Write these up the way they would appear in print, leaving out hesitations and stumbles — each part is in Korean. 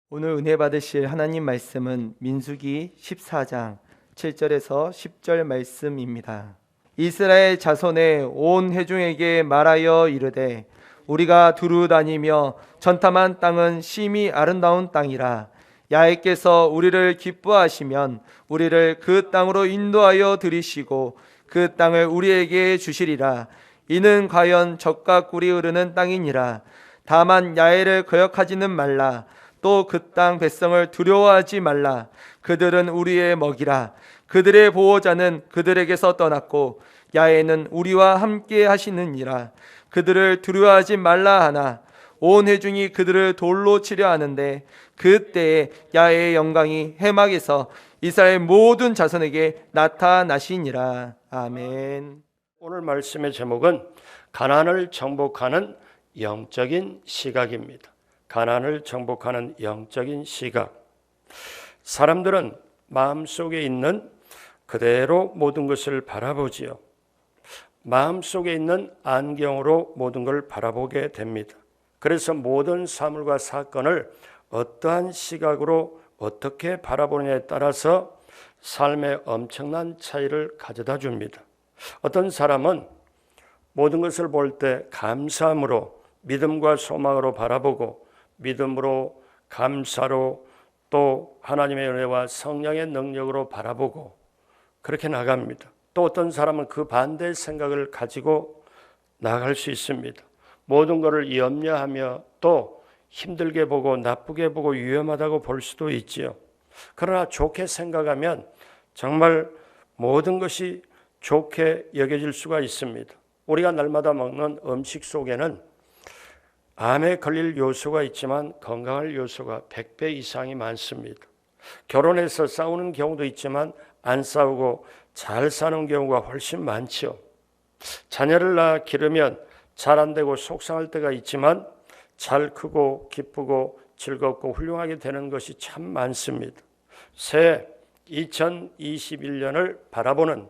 오늘 은혜 받으실 하나님 말씀은 민수기 14장 7절에서 10절 말씀입니다. 이스라엘 자손의 온 회중에게 말하여 이르되 우리가 두루 다니며 전탐한 땅은 심히 아름다운 땅이라. 야훼께서 우리를 기뻐하시면 우리를 그 땅으로 인도하여 들이시고 그 땅을 우리에게 주시리라. 이는 과연 젖과 꿀이 흐르는 땅이니라. 다만 야훼를 거역하지는 말라. 또 그 땅 백성을 두려워하지 말라. 그들은 우리의 먹이라. 그들의 보호자는 그들에게서 떠났고 야훼는 우리와 함께 하시느니라. 그들을 두려워하지 말라 하나 온 회중이 그들을 돌로 치려 하는데 그때에 야훼의 영광이 해막에서 이스라엘 모든 자손에게 나타나시니라. 아멘. 오늘 말씀의 제목은 가나안을 정복하는 영적인 시각입니다. 가나안을 정복하는 영적인 시각. 사람들은 마음속에 있는 그대로 모든 것을 바라보지요. 마음속에 있는 안경으로 모든 걸 바라보게 됩니다. 그래서 모든 사물과 사건을 어떠한 시각으로 어떻게 바라보느냐에 따라서 삶에 엄청난 차이를 가져다 줍니다. 어떤 사람은 모든 것을 볼 때 감사함으로 믿음과 소망으로 바라보고 믿음으로 감사로 또 하나님의 은혜와 성령의 능력으로 바라보고 그렇게 나갑니다. 또 어떤 사람은 그 반대의 생각을 가지고 나갈 수 있습니다. 모든 것을 염려하며 또 힘들게 보고 나쁘게 보고 위험하다고 볼 수도 있지요. 그러나 좋게 생각하면 정말 모든 것이 좋게 여겨질 수가 있습니다. 우리가 날마다 먹는 음식 속에는 암에 걸릴 요소가 있지만 건강할 요소가 100배 이상이 많습니다. 결혼해서 싸우는 경우도 있지만 안 싸우고 잘 사는 경우가 훨씬 많죠. 자녀를 낳아 기르면 잘 안 되고 속상할 때가 있지만 잘 크고 기쁘고 즐겁고 훌륭하게 되는 것이 참 많습니다. 새해 2021년을 바라보는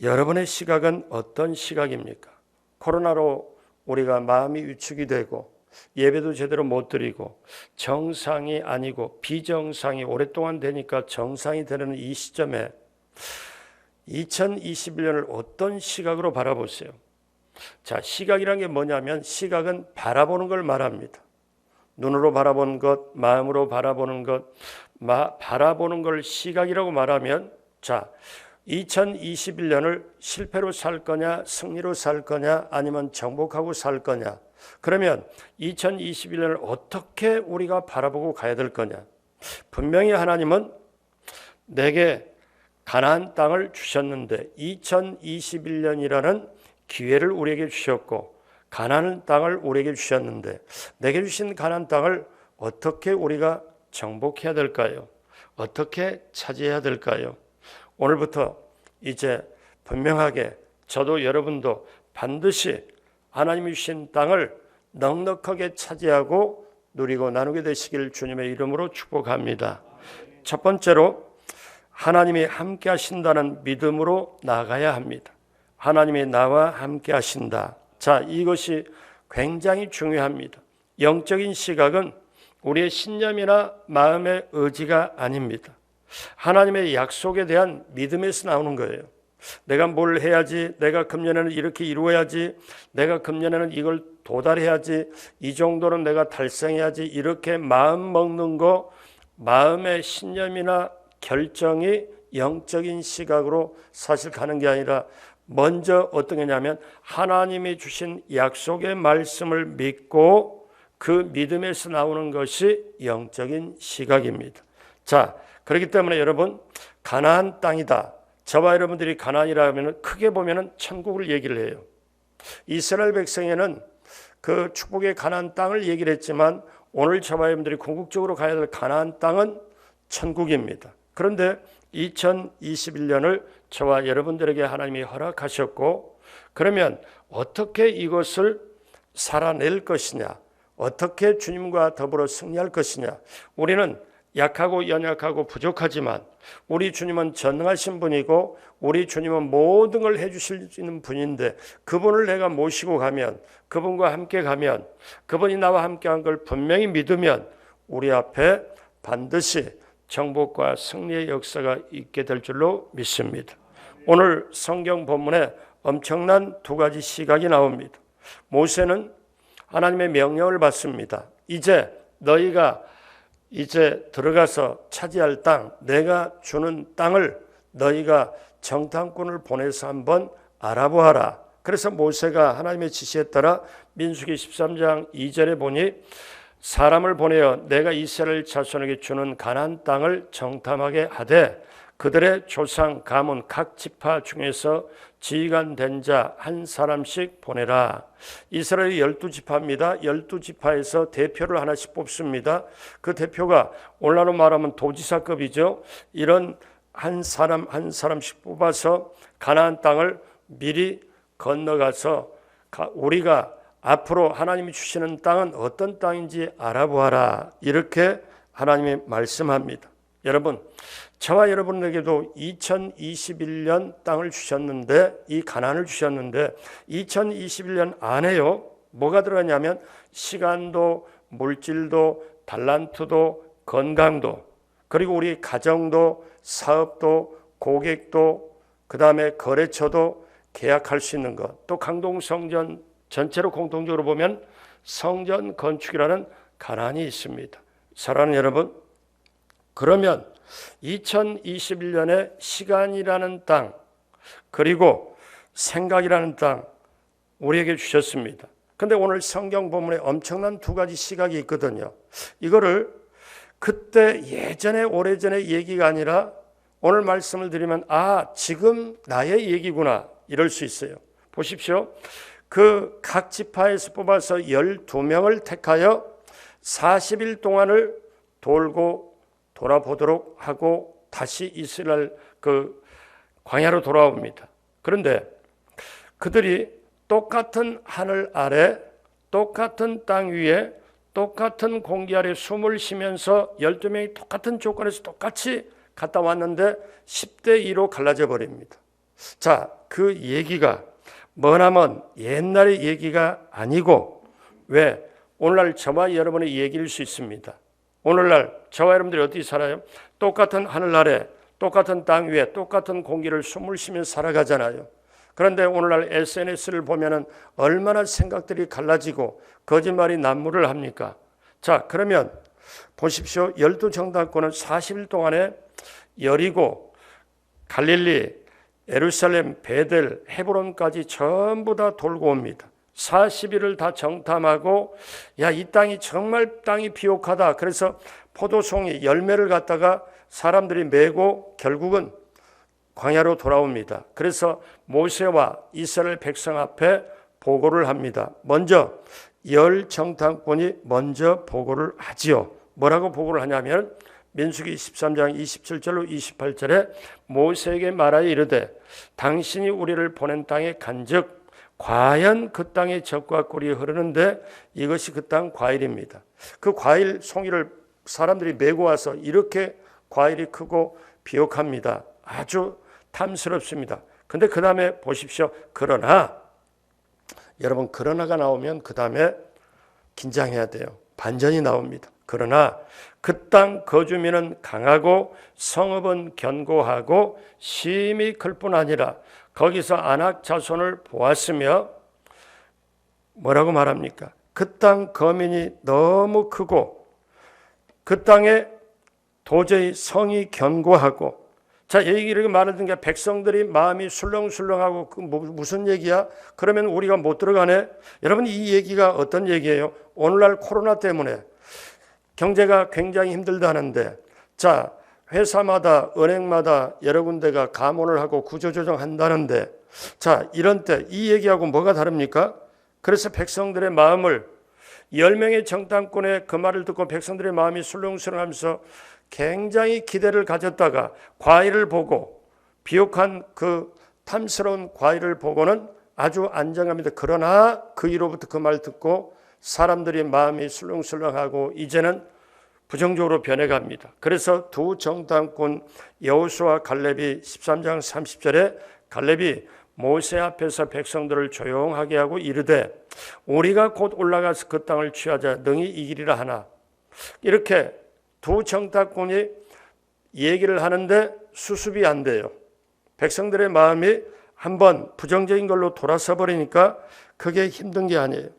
여러분의 시각은 어떤 시각입니까? 코로나로 우리가 마음이 위축이 되고 예배도 제대로 못 드리고 정상이 아니고 비정상이 오랫동안 되니까 정상이 되는 이 시점에 2021년을 어떤 시각으로 바라보세요? 자, 시각이란 게 뭐냐면 시각은 바라보는 걸 말합니다. 눈으로 바라보는 것, 마음으로 바라보는 것, 바라보는 걸 시각이라고 말하면 자, 2021년을 실패로 살 거냐, 승리로 살 거냐, 아니면 정복하고 살 거냐. 그러면 2021년을 어떻게 우리가 바라보고 가야 될 거냐. 분명히 하나님은 내게 가나안 땅을 주셨는데 2021년이라는 기회를 우리에게 주셨고 가나안 땅을 우리에게 주셨는데 내게 주신 가나안 땅을 어떻게 우리가 정복해야 될까요? 어떻게 차지해야 될까요? 오늘부터 이제 분명하게 저도 여러분도 반드시 하나님이 주신 땅을 넉넉하게 차지하고 누리고 나누게 되시길 주님의 이름으로 축복합니다. 첫 번째로 하나님이 함께 하신다는 믿음으로 나가야 합니다. 하나님이 나와 함께 하신다. 자, 이것이 굉장히 중요합니다. 영적인 시각은 우리의 신념이나 마음의 의지가 아닙니다. 하나님의 약속에 대한 믿음에서 나오는 거예요. 내가 뭘 해야지, 내가 금년에는 이렇게 이루어야지, 내가 금년에는 이걸 도달해야지, 이 정도는 내가 달성해야지, 이렇게 마음 먹는 거, 마음의 신념이나 결정이 영적인 시각으로 사실 가는 게 아니라 먼저 어떤 거냐면 하나님이 주신 약속의 말씀을 믿고 그 믿음에서 나오는 것이 영적인 시각입니다. 자, 그렇기 때문에 여러분 가나안 땅이다. 저와 여러분들이 가나안이라 하면 크게 보면 천국을 얘기를 해요. 이스라엘 백성에는 그 축복의 가나안 땅을 얘기를 했지만 오늘 저와 여러분들이 궁극적으로 가야 될 가나안 땅은 천국입니다. 그런데 2021년을 저와 여러분들에게 하나님이 허락하셨고 그러면 어떻게 이것을 살아낼 것이냐, 어떻게 주님과 더불어 승리할 것이냐. 우리는 약하고 연약하고 부족하지만 우리 주님은 전능하신 분이고 우리 주님은 모든 걸 해주실 수 있는 분인데 그분을 내가 모시고 가면, 그분과 함께 가면, 그분이 나와 함께한 걸 분명히 믿으면 우리 앞에 반드시 정복과 승리의 역사가 있게 될 줄로 믿습니다. 오늘 성경 본문에 엄청난 두 가지 시각이 나옵니다. 모세는 하나님의 명령을 받습니다. 너희가 이제 들어가서 차지할 땅, 내가 주는 땅을 너희가 정탐꾼을 보내서 한번 알아보아라. 그래서 모세가 하나님의 지시에 따라 민수기 13장 2절에 보니 사람을 보내어 내가 이스라엘 자손에게 주는 가나안 땅을 정탐하게 하되 그들의 조상 가문 각 지파 중에서 지휘관 된 자 한 사람씩 보내라. 이스라엘이 12지파입니다. 12지파에서 대표를 하나씩 뽑습니다. 그 대표가 오늘날로 말하면 도지사급이죠. 이런 한 사람 한 사람씩 뽑아서 가나안 땅을 미리 건너가서 우리가 앞으로 하나님이 주시는 땅은 어떤 땅인지 알아보아라. 이렇게 하나님이 말씀합니다. 여러분, 저와 여러분에게도 2021년 땅을 주셨는데, 이 가나안을 주셨는데 2021년 안에요 뭐가 들어가냐면 시간도, 물질도, 달란트도, 건강도, 그리고 우리 가정도, 사업도, 고객도, 그 다음에 거래처도 계약할 수 있는 것, 또 강동성전 전체로 공통적으로 보면 성전 건축이라는 가나안이 있습니다. 사랑하는 여러분, 그러면 2021년에 시간이라는 땅, 그리고 생각이라는 땅 우리에게 주셨습니다. 그런데 오늘 성경 본문에 엄청난 두 가지 시각이 있거든요. 이거를 그때 예전에 오래전에 얘기가 아니라 오늘 말씀을 드리면 지금 나의 얘기구나 이럴 수 있어요. 보십시오. 그 각 지파에서 뽑아서 12명을 택하여 40일 동안을 돌아보도록 하고 다시 이스라엘 그 광야로 돌아옵니다. 그런데 그들이 똑같은 하늘 아래, 똑같은 땅 위에, 똑같은 공기 아래 숨을 쉬면서 12명이 똑같은 조건에서 똑같이 갔다 왔는데 10대 2로 갈라져 버립니다. 자, 그 얘기가 머나먼 옛날의 얘기가 아니고 왜 오늘날 저와 여러분의 얘기일 수 있습니다. 오늘날 저와 여러분들이 어떻게 살아요? 똑같은 하늘 아래, 똑같은 땅 위에, 똑같은 공기를 숨을 쉬며 살아가잖아요. 그런데 오늘날 SNS를 보면은 얼마나 생각들이 갈라지고 거짓말이 난무를 합니까? 자, 그러면 보십시오. 12정탐꾼은 40일 동안에 여리고, 갈릴리, 예루살렘, 베델, 헤브론까지 전부 다 돌고 옵니다. 40일을 다 정탐하고 이 땅이 정말 땅이 비옥하다. 그래서 포도송이 열매를 갖다가 사람들이 메고 결국은 광야로 돌아옵니다. 그래서 모세와 이스라엘 백성 앞에 보고를 합니다. 먼저 열 정탐꾼이 먼저 보고를 하지요. 뭐라고 보고를 하냐면 민수기 13장 27절로 28절에 모세에게 말하여 이르되 당신이 우리를 보낸 땅에 간즉 과연 그 땅에 젖과 꿀이 흐르는데 이것이 그 땅 과일입니다. 그 과일 송이를 사람들이 메고 와서 이렇게 과일이 크고 비옥합니다. 아주 탐스럽습니다. 근데 그 다음에 보십시오. 그러나 여러분, 그러나가 나오면 그 다음에 긴장해야 돼요. 반전이 나옵니다. 그러나 그 땅 거주민은 강하고 성읍은 견고하고 심히 클 뿐 아니라 거기서 아낙 자손을 보았으며 뭐라고 말합니까? 그 땅 거민이 너무 크고 그 땅에 도저히 성이 견고하고, 자, 얘기를 말하는 게 백성들이 마음이 술렁술렁하고 그 무슨 얘기야? 그러면 우리가 못 들어가네. 여러분, 이 얘기가 어떤 얘기예요? 오늘날 코로나 때문에 경제가 굉장히 힘들다는데, 자, 회사마다 은행마다 여러 군데가 감원을 하고 구조조정 한다는데, 자, 이런 때 이 얘기하고 뭐가 다릅니까? 그래서 백성들의 마음을 10명의 정탐꾼의 그 말을 듣고 백성들의 마음이 술렁술렁하면서 굉장히 기대를 가졌다가 과일을 보고 비옥한 그 탐스러운 과일을 보고는 아주 안정합니다. 그러나 그 이로부터 그 말 듣고 사람들이 마음이 술렁술렁하고 이제는 부정적으로 변해갑니다. 그래서 두 정탐꾼 여호수아 갈렙이 13장 30절에 갈렙이 모세 앞에서 백성들을 조용하게 하고 이르되 우리가 곧 올라가서 그 땅을 취하자 능히 이기리라 하나. 이렇게 두 정탐꾼이 얘기를 하는데 수습이 안 돼요. 백성들의 마음이 한번 부정적인 걸로 돌아서 버리니까 그게 힘든 게 아니에요.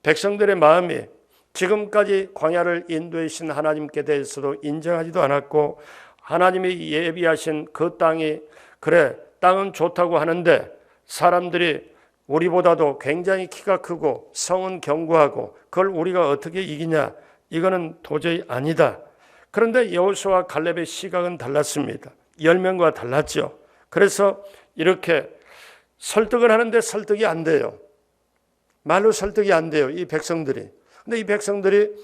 백성들의 마음이 지금까지 광야를 인도해 주신 하나님께 대해서도 인정하지도 않았고 하나님이 예비하신 그 땅이 그래 땅은 좋다고 하는데 사람들이 우리보다도 굉장히 키가 크고 성은 견고하고 그걸 우리가 어떻게 이기냐, 이거는 도저히 아니다. 그런데 여호수아와 갈렙의 시각은 달랐습니다. 10명과 달랐죠. 그래서 이렇게 설득을 하는데 설득이 안 돼요. 말로 설득이 안 돼요, 이 백성들이. 근데 이 백성들이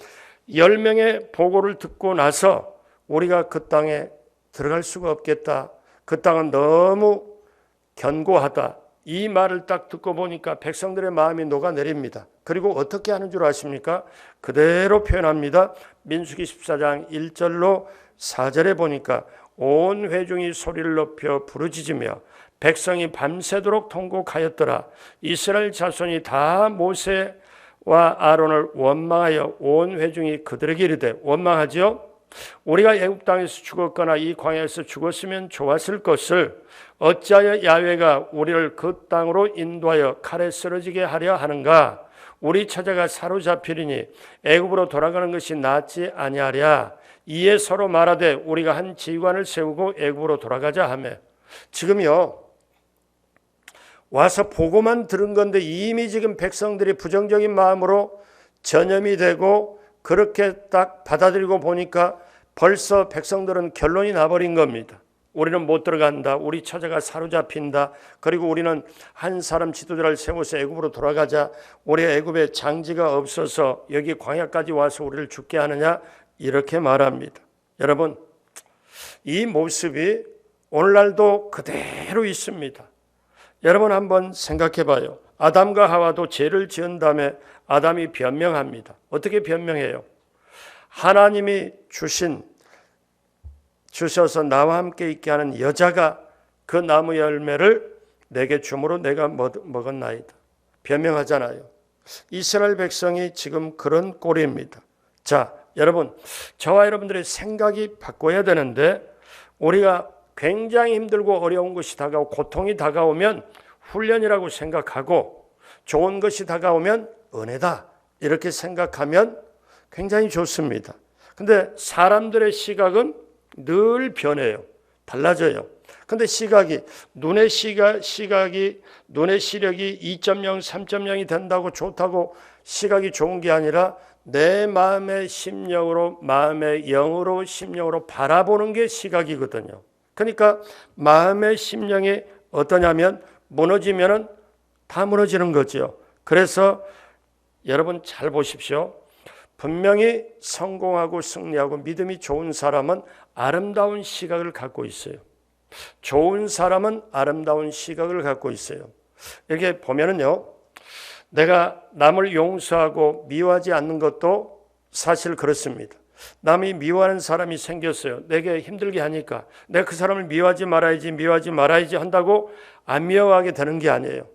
10명의 보고를 듣고 나서 우리가 그 땅에 들어갈 수가 없겠다. 그 땅은 너무 견고하다. 이 말을 딱 듣고 보니까 백성들의 마음이 녹아내립니다. 그리고 어떻게 하는 줄 아십니까? 그대로 표현합니다. 민수기 14장 1절로 4절에 보니까 온 회중이 소리를 높여 부르짖으며 백성이 밤새도록 통곡하였더라. 이스라엘 자손이 다 모세와 아론을 원망하여 온 회중이 그들에게 이르되, 원망하지요? 우리가 애굽 땅에서 죽었거나 이 광야에서 죽었으면 좋았을 것을 어찌하여 야훼가 우리를 그 땅으로 인도하여 칼에 쓰러지게 하려 하는가? 우리 처자가 사로잡히리니 애굽으로 돌아가는 것이 낫지 아니하랴. 이에 서로 말하되 우리가 한 지휘관을 세우고 애굽으로 돌아가자 하며. 지금요 와서 보고만 들은 건데 이미 지금 백성들이 부정적인 마음으로 전염이 되고 그렇게 딱 받아들이고 보니까 벌써 백성들은 결론이 나버린 겁니다. 우리는 못 들어간다. 우리 처자가 사로잡힌다. 그리고 우리는 한 사람 지도자를 세워서 애굽으로 돌아가자. 우리 애굽에 장지가 없어서 여기 광야까지 와서 우리를 죽게 하느냐, 이렇게 말합니다. 여러분, 이 모습이 오늘날도 그대로 있습니다. 여러분 한번 생각해 봐요. 아담과 하와도 죄를 지은 다음에 아담이 변명합니다. 어떻게 변명해요? 하나님이 주셔서 나와 함께 있게 하는 여자가 그 나무 열매를 내게 주므로 내가 먹었나이다. 변명하잖아요. 이스라엘 백성이 지금 그런 꼴입니다. 자, 여러분, 저와 여러분들의 생각이 바꿔야 되는데 우리가 굉장히 힘들고 어려운 것이 다가오고 고통이 다가오면 훈련이라고 생각하고 좋은 것이 다가오면 은혜다 이렇게 생각하면 굉장히 좋습니다. 근데 사람들의 시각은 늘 변해요. 달라져요. 근데 눈의 시력이 2.0, 3.0이 된다고 좋다고 시각이 좋은 게 아니라 내 마음의 심령으로, 마음의 영으로, 심령으로 바라보는 게 시각이거든요. 그러니까 마음의 심령이 어떠냐면 무너지면은 다 무너지는 거죠. 그래서 여러분 잘 보십시오. 분명히 성공하고 승리하고 믿음이 좋은 사람은 아름다운 시각을 갖고 있어요. 좋은 사람은 아름다운 시각을 갖고 있어요. 이렇게 보면은요, 내가 남을 용서하고 미워하지 않는 것도 사실 그렇습니다. 남이 미워하는 사람이 생겼어요. 내게 힘들게 하니까 내가 그 사람을 미워하지 말아야지 한다고 안 미워하게 되는 게 아니에요.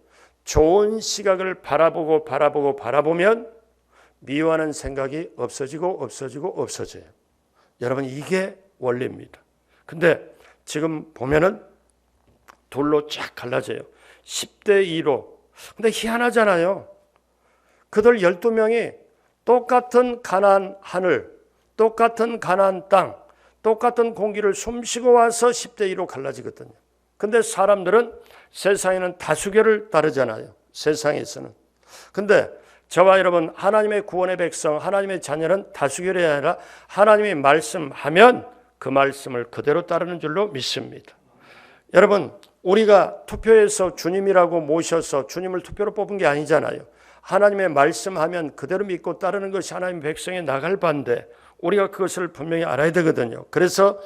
좋은 시각을 바라보면 미워하는 생각이 없어져요. 여러분, 이게 원리입니다. 근데 지금 보면은 둘로 쫙 갈라져요. 10대 2로. 근데 희한하잖아요. 그들 12명이 똑같은 가나안 하늘, 똑같은 가나안 땅, 똑같은 공기를 숨쉬고 와서 10대 2로 갈라지거든요. 근데 사람들은 세상에는 다수결을 따르잖아요. 세상에서는. 근데 저와 여러분, 하나님의 구원의 백성, 하나님의 자녀는 다수결이 아니라 하나님이 말씀하면 그 말씀을 그대로 따르는 줄로 믿습니다. 여러분, 우리가 투표해서 주님이라고 모셔서 주님을 투표로 뽑은 게 아니잖아요. 하나님의 말씀하면 그대로 믿고 따르는 것이 하나님의 백성의 나갈 바인데 우리가 그것을 분명히 알아야 되거든요. 그래서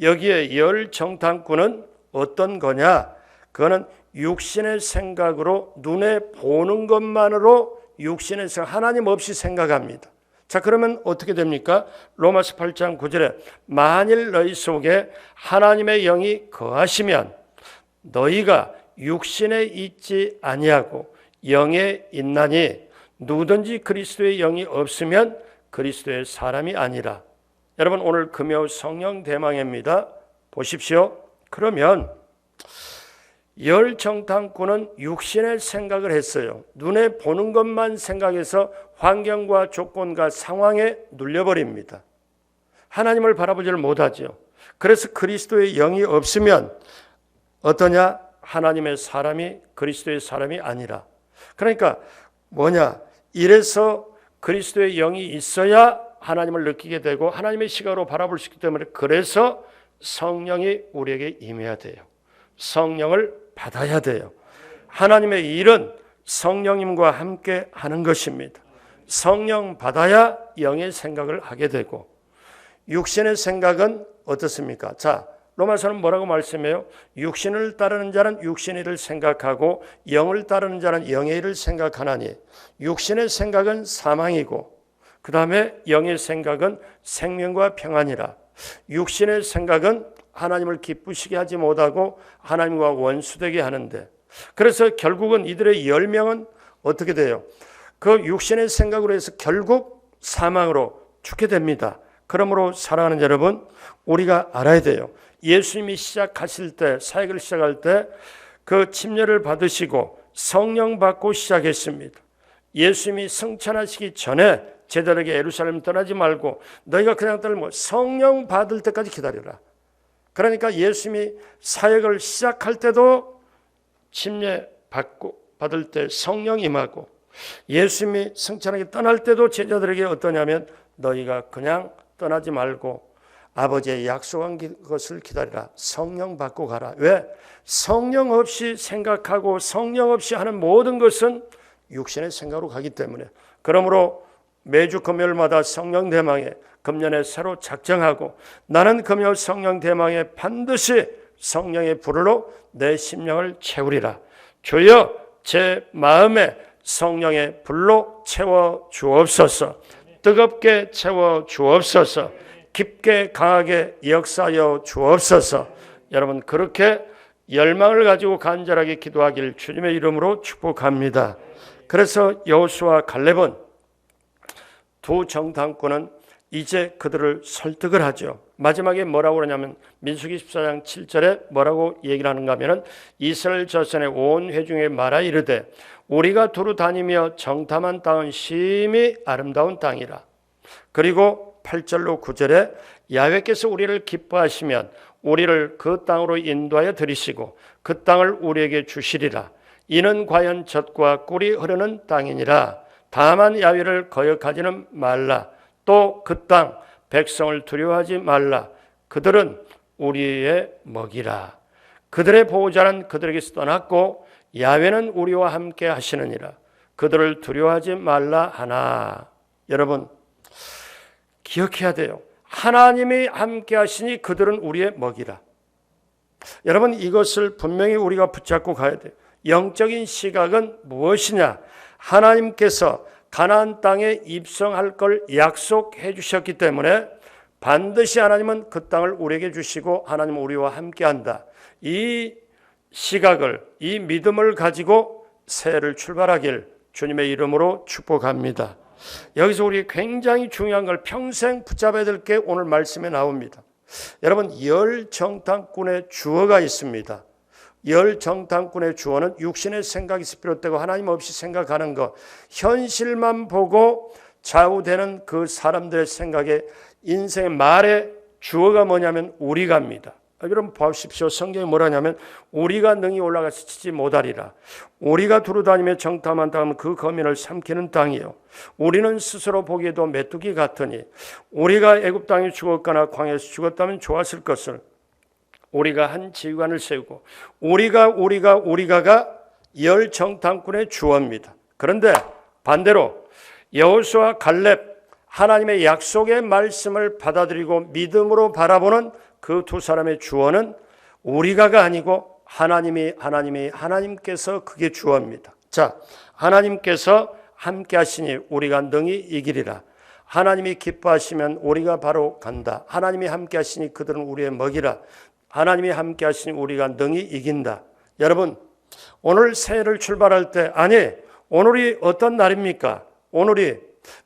여기에 열 정탐꾼은 어떤 거냐? 그거는 육신의 생각으로 눈에 보는 것만으로 육신의 생각, 하나님 없이 생각합니다. 자, 그러면 어떻게 됩니까? 로마서 8장 9절에 만일 너희 속에 하나님의 영이 거하시면 너희가 육신에 있지 아니하고 영에 있나니 누구든지 그리스도의 영이 없으면 그리스도의 사람이 아니라. 여러분, 오늘 금요 성령 대망입니다. 보십시오. 그러면 열 정탐꾼은 육신의 생각을 했어요. 눈에 보는 것만 생각해서 환경과 조건과 상황에 눌려버립니다. 하나님을 바라보지를 못하죠. 그래서 그리스도의 영이 없으면 어떠냐? 하나님의 사람이 그리스도의 사람이 아니라. 그러니까 뭐냐? 이래서 그리스도의 영이 있어야 하나님을 느끼게 되고 하나님의 시각으로 바라볼 수 있기 때문에, 그래서 성령이 우리에게 임해야 돼요. 성령을 받아야 돼요. 하나님의 일은 성령님과 함께 하는 것입니다. 성령 받아야 영의 생각을 하게 되고, 육신의 생각은 어떻습니까? 자, 로마서는 뭐라고 말씀해요? 육신을 따르는 자는 육신의 일을 생각하고 영을 따르는 자는 영의 일을 생각하나니, 육신의 생각은 사망이고 그 다음에 영의 생각은 생명과 평안이라. 육신의 생각은 하나님을 기쁘시게 하지 못하고 하나님과 원수되게 하는데, 그래서 결국은 이들의 열명은 어떻게 돼요? 그 육신의 생각으로 해서 결국 사망으로 죽게 됩니다. 그러므로 사랑하는 여러분, 우리가 알아야 돼요. 예수님이 시작하실 때, 사역을 시작할 때 그 침례를 받으시고 성령 받고 시작했습니다. 예수님이 승천하시기 전에 제자들에게 예루살렘 떠나지 말고 너희가 그냥 떠나면 성령 받을 때까지 기다려라. 그러니까 예수님이 사역을 시작할 때도 침례 받을 때 성령 임하고, 예수님이 승천하게 떠날 때도 제자들에게 어떠냐면 너희가 그냥 떠나지 말고 아버지의 약속한 것을 기다리라. 성령 받고 가라. 왜? 성령 없이 생각하고 성령 없이 하는 모든 것은 육신의 생각으로 가기 때문에. 그러므로 매주 금요일마다 성령 대망에 금년에 새로 작정하고, 나는 금요 성령 대망에 반드시 성령의 불로 내 심령을 채우리라. 주여 제 마음에 성령의 불로 채워 주옵소서. 뜨겁게 채워 주옵소서. 깊게 강하게 역사하여 주옵소서. 여러분, 그렇게 열망을 가지고 간절하게 기도하길 주님의 이름으로 축복합니다. 그래서 여호수아와 갈렙은, 두 정탐꾼은 이제 그들을 설득을 하죠. 마지막에 뭐라고 그러냐면 민수기 14장 7절에 뭐라고 얘기를 하는가 하면은 이스라엘 자손의 온 회중에 말하 이르되 우리가 두루 다니며 정탐한 땅은 심히 아름다운 땅이라. 그리고 8절로 9절에 야훼께서 우리를 기뻐하시면 우리를 그 땅으로 인도하여 들이시고 그 땅을 우리에게 주시리라. 이는 과연 젖과 꿀이 흐르는 땅이니라. 다만 야훼를 거역하지는 말라. 또 그 땅 백성을 두려워하지 말라. 그들은 우리의 먹이라. 그들의 보호자는 그들에게서 떠났고 야훼는 우리와 함께 하시느니라. 그들을 두려워하지 말라 하나. 여러분, 기억해야 돼요. 하나님이 함께 하시니 그들은 우리의 먹이라. 여러분, 이것을 분명히 우리가 붙잡고 가야 돼요. 영적인 시각은 무엇이냐? 하나님께서 가나안 땅에 입성할 걸 약속해 주셨기 때문에 반드시 하나님은 그 땅을 우리에게 주시고 하나님은 우리와 함께한다. 이 시각을, 이 믿음을 가지고 새해를 출발하길 주님의 이름으로 축복합니다. 여기서 우리 굉장히 중요한 걸 평생 붙잡아야 될 게 오늘 말씀에 나옵니다. 여러분, 열 정탐꾼의 주어가 있습니다. 열 정탐꾼의 주어는 육신의 생각에서 비롯되고 하나님 없이 생각하는 것, 현실만 보고 좌우되는 그 사람들의 생각에 인생의 말의 주어가 뭐냐면 우리가입니다. 여러분 보십시오. 성경이 뭐라냐면 우리가 능히 올라가서 치지 못하리라. 우리가 두루다니며 정탐한 땅은 그 거민을 삼키는 땅이요. 우리는 스스로 보기에도 메뚜기 같으니 우리가 애굽 땅에 죽었거나 광야에서 죽었다면 좋았을 것을 우리가 한 지휘관을 세우고 우리가가 열 정탐꾼의 주어입니다. 그런데 반대로 여호수아 갈렙 하나님의 약속의 말씀을 받아들이고 믿음으로 바라보는 그 두 사람의 주어는 우리가가 아니고 하나님께서 그게 주어입니다. 자, 하나님께서 함께 하시니 우리가 능히 이기리라. 하나님이 기뻐하시면 우리가 바로 간다. 하나님이 함께 하시니 그들은 우리의 먹이라. 하나님이 함께 하시니 우리가 능히 이긴다. 여러분, 오늘 새해를 출발할 때, 아니, 오늘이 어떤 날입니까? 오늘이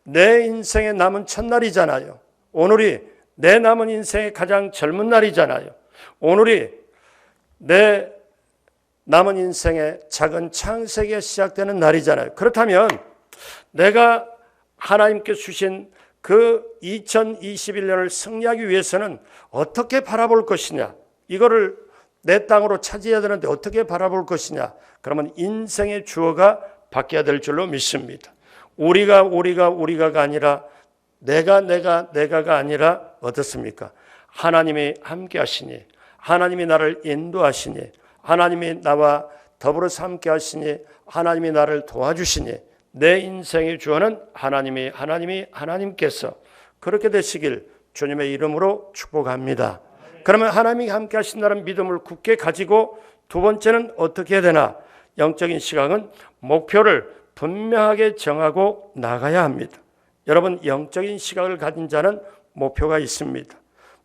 내 인생의 남은 첫날이잖아요. 오늘이 내 남은 인생의 가장 젊은 날이잖아요. 오늘이 내 남은 인생의 작은 창세기가 시작되는 날이잖아요. 그렇다면 내가 하나님께 주신 그 2021년을 승리하기 위해서는 어떻게 바라볼 것이냐? 이거를 내 땅으로 차지해야 되는데 어떻게 바라볼 것이냐? 그러면 인생의 주어가 바뀌어야 될 줄로 믿습니다. 우리가가 아니라 내가가 아니라 어떻습니까? 하나님이 함께 하시니, 하나님이 나를 인도하시니, 하나님이 나와 더불어서 함께 하시니, 하나님이 나를 도와주시니, 내 인생의 주어는 하나님께서 그렇게 되시길 주님의 이름으로 축복합니다. 그러면 하나님이 함께 하신다는 믿음을 굳게 가지고 두 번째는 어떻게 해야 되나? 영적인 시각은 목표를 분명하게 정하고 나가야 합니다. 여러분, 영적인 시각을 가진 자는 목표가 있습니다.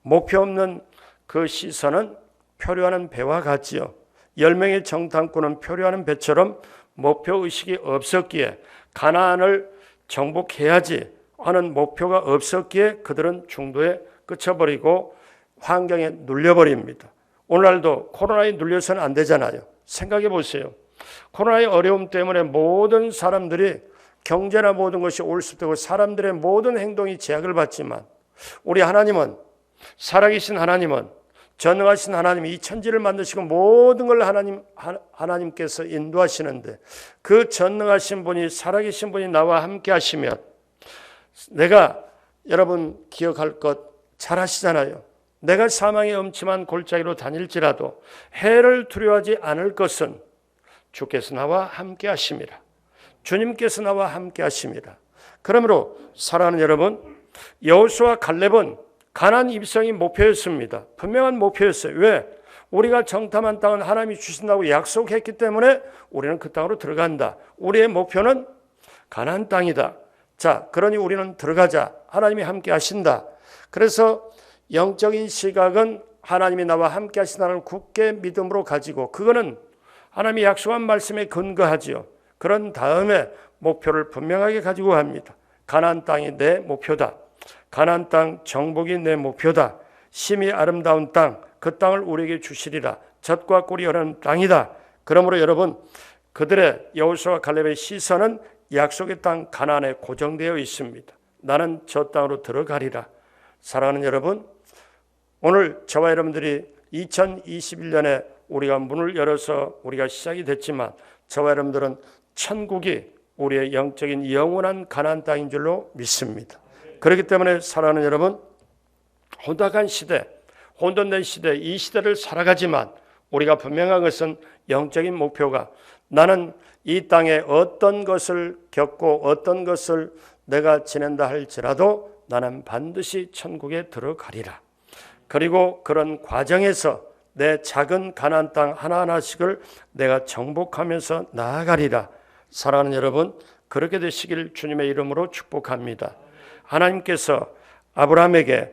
목표 없는 그 시선은 표류하는 배와 같지요. 10명의 정탐꾼은 표류하는 배처럼 목표의식이 없었기에 가나안을 정복해야지 하는 목표가 없었기에 그들은 중도에 그쳐버리고 환경에 눌려버립니다. 오늘날도 코로나에 눌려서는 안 되잖아요. 생각해 보세요. 코로나의 어려움 때문에 모든 사람들이 경제나 모든 것이 올수되고 사람들의 모든 행동이 제약을 받지만 우리 하나님은, 살아계신 하나님은, 전능하신 하나님이 이 천지를 만드시고 모든 걸 하나님께서 인도하시는데 그 전능하신 분이, 살아계신 분이 나와 함께 하시면, 내가 여러분 기억할 것 잘 아시잖아요. 내가 사망의 음침한 골짜기로 다닐지라도 해를 두려워하지 않을 것은 주께서 나와 함께 하심이라. 주님께서 나와 함께 하심이라. 그러므로 사랑하는 여러분, 여호수아와 갈렙은 가나안 입성이 목표였습니다. 분명한 목표였어요. 왜? 우리가 정탐한 땅은 하나님이 주신다고 약속했기 때문에 우리는 그 땅으로 들어간다. 우리의 목표는 가나안 땅이다. 자, 그러니 우리는 들어가자. 하나님이 함께 하신다. 그래서 영적인 시각은 하나님이 나와 함께 하신다는 굳게 믿음으로 가지고, 그거는 하나님이 약속한 말씀에 근거하지요. 그런 다음에 목표를 분명하게 가지고 합니다. 가나안 땅이 내 목표다. 가나안 땅 정복이 내 목표다. 심히 아름다운 땅, 그 땅을 우리에게 주시리라. 젖과 꿀이 흐르는 땅이다. 그러므로 여러분, 그들의 여호수아와 갈렙의 시선은 약속의 땅 가나안에 고정되어 있습니다. 나는 저 땅으로 들어가리라. 사랑하는 여러분, 오늘 저와 여러분들이 2021년에 우리가 문을 열어서 우리가 시작이 됐지만 저와 여러분들은 천국이 우리의 영적인 영원한 가나안 땅인 줄로 믿습니다. 그렇기 때문에 사랑하는 여러분, 혼탁한 시대, 혼돈된 시대, 이 시대를 살아가지만 우리가 분명한 것은 영적인 목표가, 나는 이 땅에 어떤 것을 겪고 어떤 것을 내가 지낸다 할지라도 나는 반드시 천국에 들어가리라. 그리고 그런 과정에서 내 작은 가나안 땅 하나하나씩을 내가 정복하면서 나아가리라. 사랑하는 여러분, 그렇게 되시길 주님의 이름으로 축복합니다. 하나님께서 아브라함에게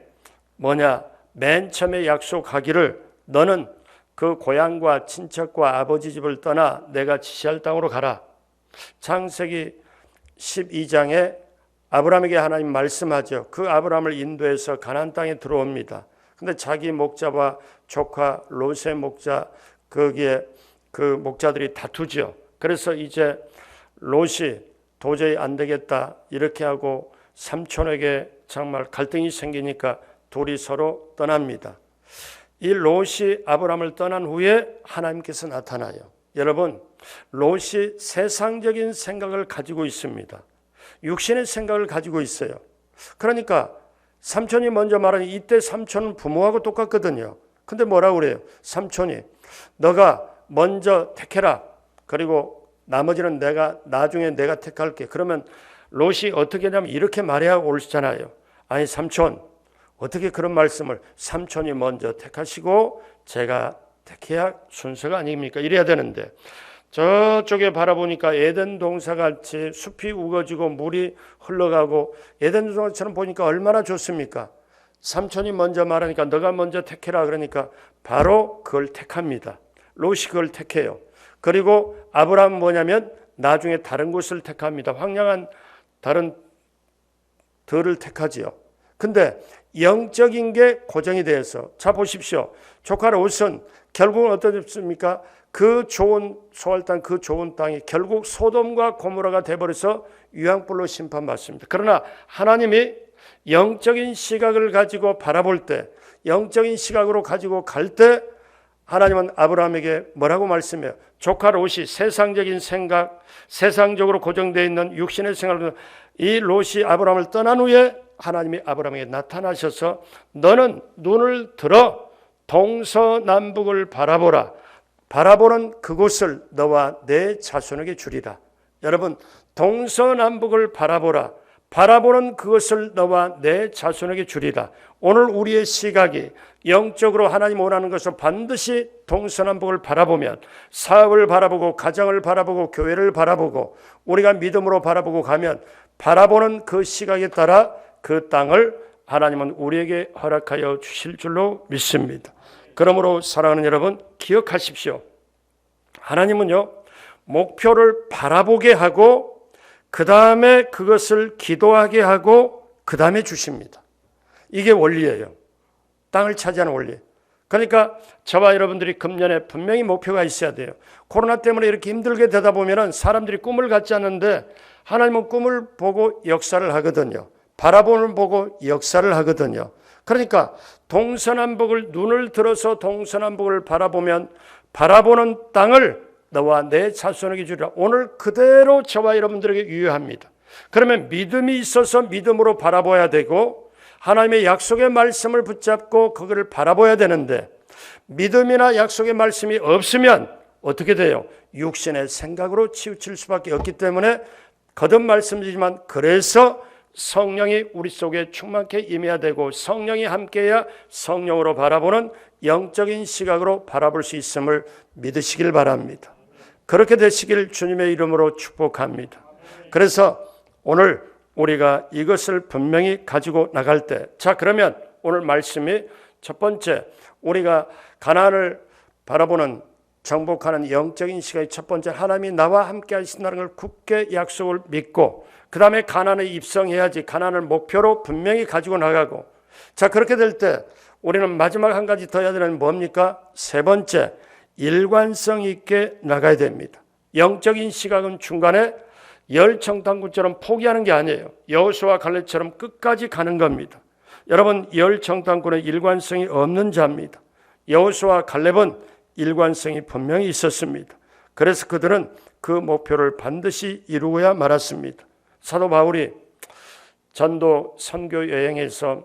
맨 처음에 약속하기를 너는 그 고향과 친척과 아버지 집을 떠나 내가 지시할 땅으로 가라. 창세기 12장에 아브라함에게 하나님 말씀하죠. 그 아브라함을 인도해서 가나안 땅에 들어옵니다. 근데 자기 목자와 조카 롯의 목자, 거기에 그 목자들이 다투죠. 그래서 이제 롯이 도저히 안 되겠다 이렇게 하고 삼촌에게 정말 갈등이 생기니까 둘이 서로 떠납니다. 이 롯이 아브라함을 떠난 후에 하나님께서 나타나요. 여러분, 롯이 세상적인 생각을 가지고 있습니다. 육신의 생각을 가지고 있어요. 그러니까 삼촌이 먼저 말하니 이때 삼촌은 부모하고 똑같거든요. 근데 뭐라고 그래요? 삼촌이 너가 먼저 택해라. 그리고 나머지는 나중에 내가 택할게. 그러면 롯이 어떻게 하냐면 이렇게 말해야 옳잖아요. 아니 삼촌, 어떻게 그런 말씀을, 삼촌이 먼저 택하시고 제가 택해야 순서가 아닙니까? 이래야 되는데 저쪽에 바라보니까 에덴 동산같이 숲이 우거지고 물이 흘러가고 에덴 동산처럼 보니까 얼마나 좋습니까? 삼촌이 먼저 말하니까 너가 먼저 택해라 그러니까 바로 그걸 택합니다. 롯이 그걸 택해요. 그리고 아브라함은 뭐냐면 나중에 다른 곳을 택합니다. 황량한 다른 들을 택하지요. 근데 영적인 게 고정이 되어서 자 보십시오. 조카 롯은 결국은 어떻습니까? 그 좋은 소할 땅, 그 좋은 땅이 결국 소돔과 고모라가 돼버려서 유황불로 심판받습니다. 그러나 하나님이 영적인 시각을 가지고 바라볼 때, 영적인 시각으로 가지고 갈 때 하나님은 아브라함에게 뭐라고 말씀해요? 조카 롯이 세상적인 생각, 세상적으로 고정되어 있는 육신의 생각을 이 롯이 아브라함을 떠난 후에 하나님이 아브라함에게 나타나셔서 너는 눈을 들어 동서남북을 바라보라. 바라보는 그곳을 너와 내 자손에게 주리라. 여러분, 동서남북을 바라보라. 바라보는 그것을 너와 내 자손에게 주리라. 오늘 우리의 시각이 영적으로 하나님 원하는 것을 반드시 동서남북을 바라보면 사업을 바라보고 가정을 바라보고 교회를 바라보고 우리가 믿음으로 바라보고 가면 바라보는 그 시각에 따라 그 땅을 하나님은 우리에게 허락하여 주실 줄로 믿습니다. 그러므로 사랑하는 여러분 기억하십시오. 하나님은요 목표를 바라보게 하고 그 다음에 그것을 기도하게 하고 그 다음에 주십니다. 이게 원리예요. 땅을 차지하는 원리. 그러니까 저와 여러분들이 금년에 분명히 목표가 있어야 돼요. 코로나 때문에 이렇게 힘들게 되다 보면 사람들이 꿈을 갖지 않는데 하나님은 꿈을 보고 역사를 하거든요. 바라보는 보고 역사를 하거든요. 그러니까 동서남북을 눈을 들어서 동서남북을 바라보면 바라보는 땅을 너와 내 자손에게 주리라. 오늘 그대로 저와 여러분들에게 유효합니다. 그러면 믿음이 있어서 믿음으로 바라봐야 되고 하나님의 약속의 말씀을 붙잡고 그거를 바라봐야 되는데 믿음이나 약속의 말씀이 없으면 어떻게 돼요? 육신의 생각으로 치우칠 수밖에 없기 때문에 거듭 말씀드리지만 그래서 성령이 우리 속에 충만케 임해야 되고 성령이 함께해야 성령으로 바라보는 영적인 시각으로 바라볼 수 있음을 믿으시길 바랍니다. 그렇게 되시길 주님의 이름으로 축복합니다. 그래서 오늘 우리가 이것을 분명히 가지고 나갈 때, 자 그러면 오늘 말씀이 첫 번째 우리가 가나안을 바라보는 정복하는 영적인 시각이 첫 번째 하나님이 나와 함께 하신다는 걸 굳게 약속을 믿고 그 다음에 가나안에 입성해야지 가나안을 목표로 분명히 가지고 나가고 자 그렇게 될 때 우리는 마지막 한 가지 더 해야 되는 뭡니까? 세 번째 일관성 있게 나가야 됩니다. 영적인 시각은 중간에 열정탐구처럼 포기하는 게 아니에요. 여호수아와 갈렙처럼 끝까지 가는 겁니다. 여러분 열정탐구는 일관성이 없는 자입니다. 여호수아와 갈렙은 일관성이 분명히 있었습니다. 그래서 그들은 그 목표를 반드시 이루어야 말았습니다. 사도 바울이 전도 선교 여행에서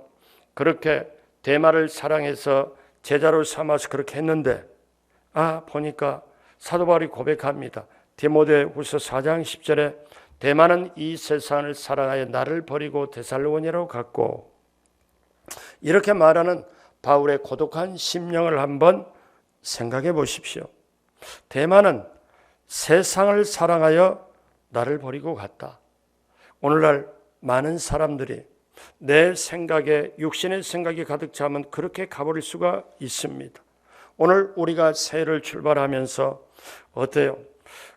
그렇게 대마를 사랑해서 제자로 삼아서 그렇게 했는데 보니까 사도 바울이 고백합니다. 디모데후서 4장 10절에 대마는 이 세상을 사랑하여 나를 버리고 데살로니가로 갔고 이렇게 말하는 바울의 고독한 심령을 한번 생각해 보십시오. 대마는 세상을 사랑하여 나를 버리고 갔다. 오늘날 많은 사람들이 내 생각에 육신의 생각이 가득 차면 그렇게 가버릴 수가 있습니다. 오늘 우리가 새해를 출발하면서 어때요?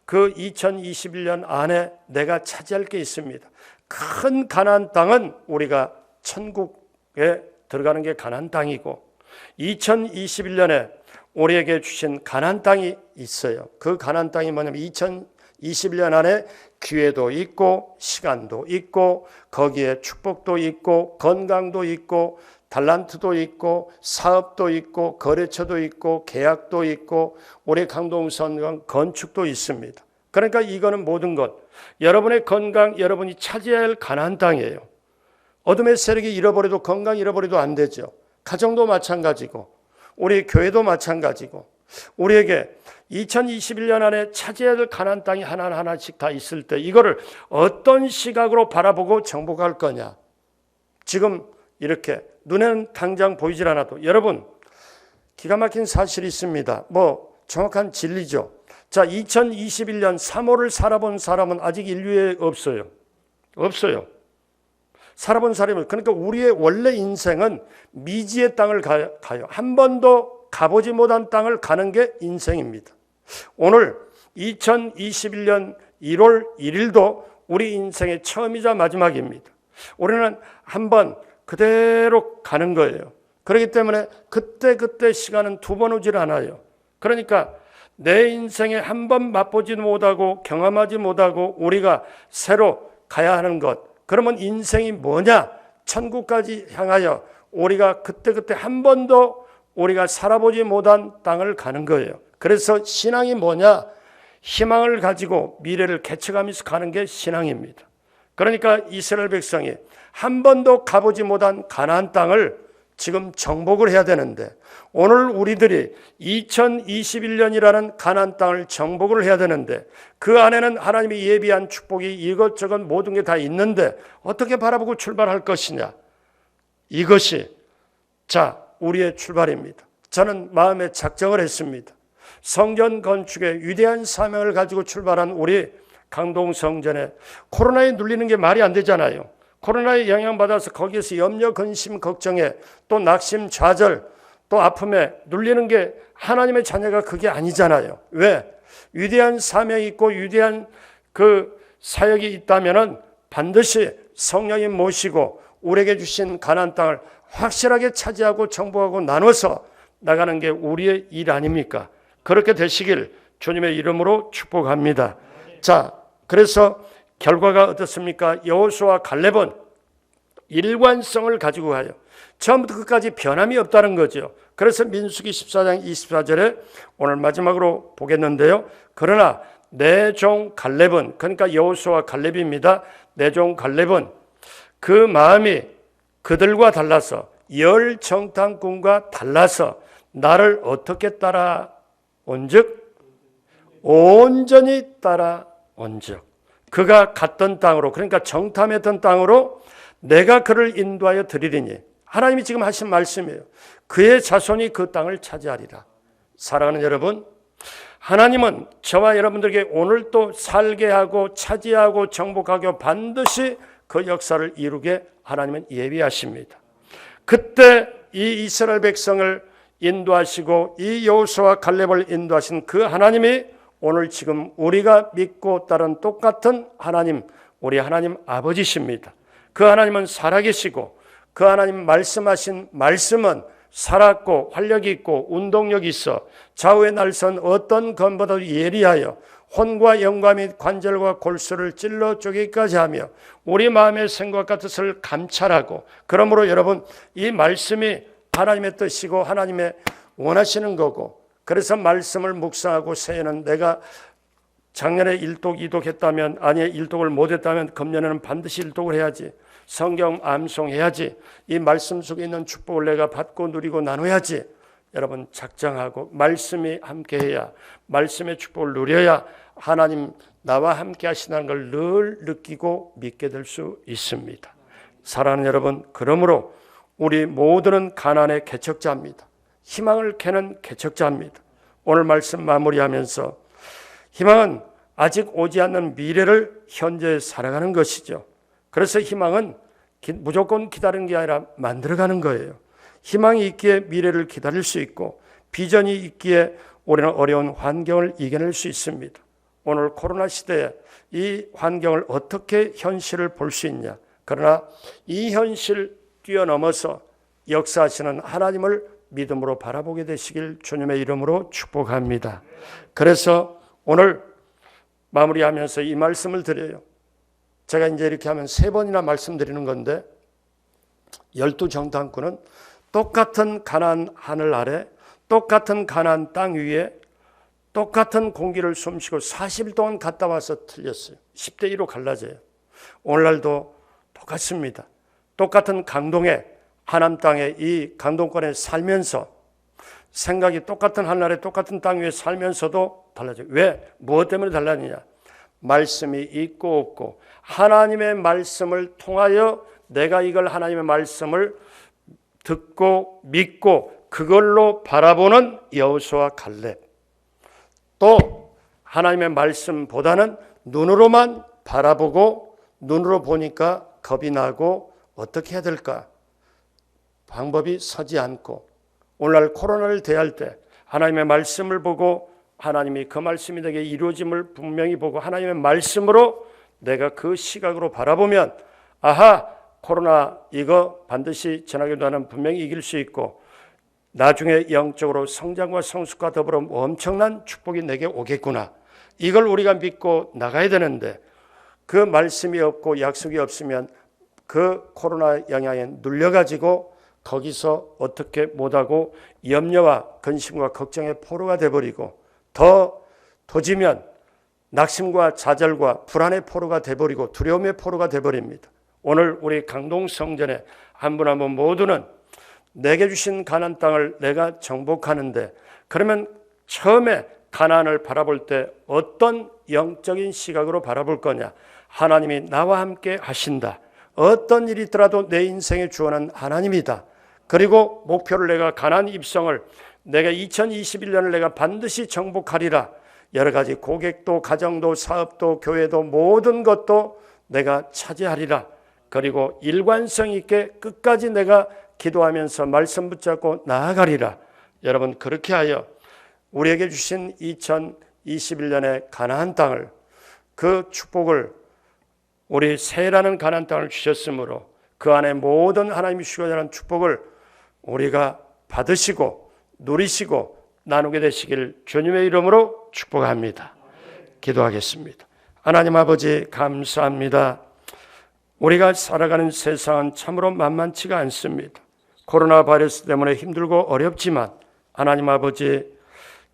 그 2021년 안에 내가 차지할 게 있습니다. 큰 가나안 땅은 우리가 천국에 들어가는 게 가나안 땅이고 2021년에 우리에게 주신 가나안 땅이 있어요. 그 가나안 땅이 뭐냐면 2021년 안에 기회도 있고 시간도 있고 거기에 축복도 있고 건강도 있고 달란트도 있고 사업도 있고 거래처도 있고 계약도 있고 우리 강동선 건축도 있습니다. 그러니까 이거는 모든 것 여러분의 건강 여러분이 차지해야 할 가나안 땅이에요. 어둠의 세력이 잃어버려도 건강 잃어버려도 안 되죠. 가정도 마찬가지고 우리 교회도 마찬가지고 우리에게 2021년 안에 차지해야 될 가나안 땅이 하나하나씩 다 있을 때 이거를 어떤 시각으로 바라보고 정복할 거냐. 지금 이렇게 눈에는 당장 보이질 않아도 여러분 기가 막힌 사실이 있습니다. 정확한 진리죠. 자, 2021년 3월을 살아본 사람은 아직 인류에 없어요. 없어요. 살아본 사람은, 그러니까 우리의 원래 인생은 미지의 땅을 가요. 한 번도 가보지 못한 땅을 가는 게 인생입니다. 오늘 2021년 1월 1일도 우리 인생의 처음이자 마지막입니다. 우리는 한번 그대로 가는 거예요. 그렇기 때문에 그때 시간은 두 번 오질 않아요. 그러니까 내 인생에 한 번 맛보지도 못하고 경험하지 못하고 우리가 새로 가야 하는 것, 그러면 인생이 뭐냐? 천국까지 향하여 우리가 그때 한 번도 우리가 살아보지 못한 땅을 가는 거예요. 그래서 신앙이 뭐냐? 희망을 가지고 미래를 개척하면서 가는 게 신앙입니다. 그러니까 이스라엘 백성이 한 번도 가보지 못한 가나안 땅을 지금 정복을 해야 되는데, 오늘 우리들이 2021년이라는 가나안 땅을 정복을 해야 되는데, 그 안에는 하나님이 예비한 축복이 이것저것 모든 게 다 있는데 어떻게 바라보고 출발할 것이냐? 이것이 우리의 출발입니다. 저는 마음에 작정을 했습니다. 성전 건축의 위대한 사명을 가지고 출발한 우리 강동성전에 코로나에 눌리는 게 말이 안 되잖아요. 코로나에 영향받아서 거기에서 염려, 근심, 걱정에 또 낙심, 좌절, 또 아픔에 눌리는 게 하나님의 자녀가 그게 아니잖아요. 왜? 위대한 사명이 있고 위대한 그 사역이 있다면은 반드시 성령이 모시고 우리에게 주신 가나안 땅을 확실하게 차지하고 정복하고 나눠서 나가는 게 우리의 일 아닙니까? 그렇게 되시길 주님의 이름으로 축복합니다. 자, 그래서 결과가 어떻습니까? 여호수아와 갈렙은 일관성을 가지고 가요. 처음부터 끝까지 변함이 없다는 거죠. 그래서 민수기 14장 24절에 오늘 마지막으로 보겠는데요. 그러나 내 종 갈렙은, 그러니까 여호수아와 갈렙입니다. 내 종 갈렙은 그 마음이 그들과 달라서, 열 정탐꾼과 달라서 나를 어떻게 따라온즉 온전히 따라온즉 그가 갔던 땅으로, 그러니까 정탐했던 땅으로 내가 그를 인도하여 드리리니, 하나님이 지금 하신 말씀이에요. 그의 자손이 그 땅을 차지하리라. 사랑하는 여러분, 하나님은 저와 여러분들에게 오늘 또 살게 하고 차지하고 정복하고 반드시 그 역사를 이루게 하나님은 예비하십니다. 그때 이 이스라엘 백성을 인도하시고 이 여호수아와 갈렙을 인도하신 그 하나님이 오늘 지금 우리가 믿고 따른 똑같은 하나님, 우리 하나님 아버지십니다. 그 하나님은 살아계시고 그 하나님 말씀하신 말씀은 살았고 활력이 있고 운동력이 있어 좌우의 날선 어떤 검보다도 예리하여 혼과 영과 및 관절과 골수를 찔러 쪼개기까지 하며 우리 마음의 생각과 뜻을 감찰하고, 그러므로 여러분 이 말씀이 하나님의 뜻이고 하나님의 원하시는 거고, 그래서 말씀을 묵상하고 새해는 내가 작년에 일독, 이독했다면, 아니 일독을 못했다면 금년에는 반드시 일독을 해야지, 성경 암송해야지, 이 말씀 속에 있는 축복을 내가 받고 누리고 나눠야지, 여러분 작정하고 말씀이 함께해야, 말씀의 축복을 누려야 하나님 나와 함께 하시다는 걸 늘 느끼고 믿게 될 수 있습니다. 사랑하는 여러분, 그러므로 우리 모두는 가나안의 개척자입니다. 희망을 캐는 개척자입니다. 오늘 말씀 마무리하면서 희망은 아직 오지 않는 미래를 현재 살아가는 것이죠. 그래서 희망은 무조건 기다리는 게 아니라 만들어가는 거예요. 희망이 있기에 미래를 기다릴 수 있고 비전이 있기에 우리는 어려운 환경을 이겨낼 수 있습니다. 오늘 코로나 시대에 이 환경을 어떻게 현실을 볼 수 있냐. 그러나 이 현실 뛰어넘어서 역사하시는 하나님을 믿음으로 바라보게 되시길 주님의 이름으로 축복합니다. 그래서 오늘 마무리하면서 이 말씀을 드려요. 제가 이제 이렇게 하면 3번이나 말씀드리는 건데, 12정탐꾼은 똑같은 가나안 하늘 아래, 똑같은 가나안 땅 위에 똑같은 공기를 숨쉬고 40일 동안 갔다 와서 틀렸어요. 10대 1로 갈라져요. 오늘날도 똑같습니다. 똑같은 강동에, 하남 땅에, 이 강동권에 살면서 생각이 똑같은 하늘에 똑같은 땅 위에 살면서도 달라져요. 왜? 무엇 때문에 달라지냐? 말씀이 있고 없고, 하나님의 말씀을 통하여 내가 이걸 하나님의 말씀을 듣고 믿고 그걸로 바라보는 여호수아 갈렙, 또 하나님의 말씀보다는 눈으로만 바라보고 눈으로 보니까 겁이 나고 어떻게 해야 될까? 방법이 서지 않고 오늘날 코로나를 대할 때 하나님의 말씀을 보고 하나님이 그 말씀이 내게 이루어짐을 분명히 보고 하나님의 말씀으로 내가 그 시각으로 바라보면 아하, 코로나 이거 반드시 전하기보다는 분명히 이길 수 있고 나중에 영적으로 성장과 성숙과 더불어 엄청난 축복이 내게 오겠구나. 이걸 우리가 믿고 나가야 되는데 그 말씀이 없고 약속이 없으면 그 코로나 영향에 눌려가지고 거기서 어떻게 못하고 염려와 근심과 걱정의 포로가 돼버리고 더 도지면 낙심과 좌절과 불안의 포로가 돼버리고 두려움의 포로가 돼버립니다. 오늘 우리 강동 성전에 한 분 한 분 모두는 내게 주신 가나안 땅을 내가 정복하는데 그러면 처음에 가나안을 바라볼 때 어떤 영적인 시각으로 바라볼 거냐? 하나님이 나와 함께 하신다. 어떤 일이 있더라도 내 인생의 주원은 하나님이다. 그리고 목표를 내가 가나안 입성을 내가 2021년을 내가 반드시 정복하리라. 여러 가지 고객도 가정도 사업도 교회도 모든 것도 내가 차지하리라. 그리고 일관성 있게 끝까지 내가 기도하면서 말씀 붙잡고 나아가리라. 여러분 그렇게 하여 우리에게 주신 2021년의 가나안 땅을 그 축복을 우리 세라는 가나안 땅을 주셨으므로 그 안에 모든 하나님이 주시고자 하는 축복을 우리가 받으시고 누리시고 나누게 되시길 주님의 이름으로 축복합니다. 기도하겠습니다. 하나님 아버지 감사합니다. 우리가 살아가는 세상은 참으로 만만치가 않습니다. 코로나 바이러스 때문에 힘들고 어렵지만 하나님 아버지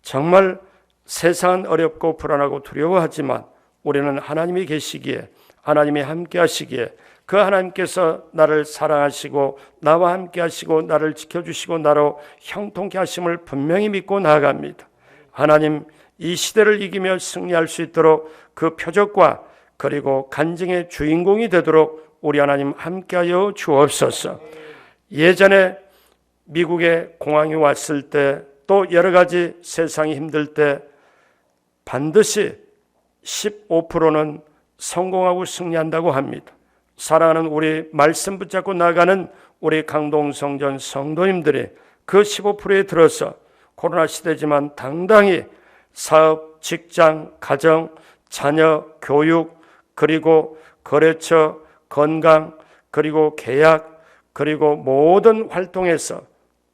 정말 세상은 어렵고 불안하고 두려워하지만 우리는 하나님이 계시기에 하나님이 함께 하시기에 그 하나님께서 나를 사랑하시고 나와 함께 하시고 나를 지켜주시고 나로 형통케 하심을 분명히 믿고 나아갑니다. 하나님 이 시대를 이기며 승리할 수 있도록 그 표적과 그리고 간증의 주인공이 되도록 우리 하나님 함께하여 주옵소서. 예전에 미국에 공황이 왔을 때 또 여러 가지 세상이 힘들 때 반드시 15%는 성공하고 승리한다고 합니다. 사랑하는 우리 말씀 붙잡고 나가는 우리 강동성전 성도님들이 그 15%에 들어서 코로나 시대지만 당당히 사업, 직장, 가정, 자녀, 교육, 그리고 거래처, 건강, 그리고 계약, 그리고 모든 활동에서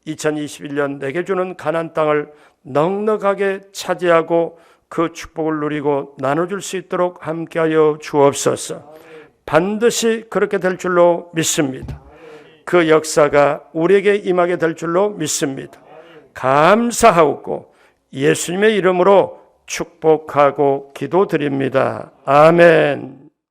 2021년 내게 주는 가나안 땅을 넉넉하게 차지하고 그 축복을 누리고 나눠줄 수 있도록 함께하여 주옵소서. 반드시 그렇게 될 줄로 믿습니다. 그 역사가 우리에게 임하게 될 줄로 믿습니다. 감사하고 예수님의 이름으로 축복하고 기도드립니다. 아멘.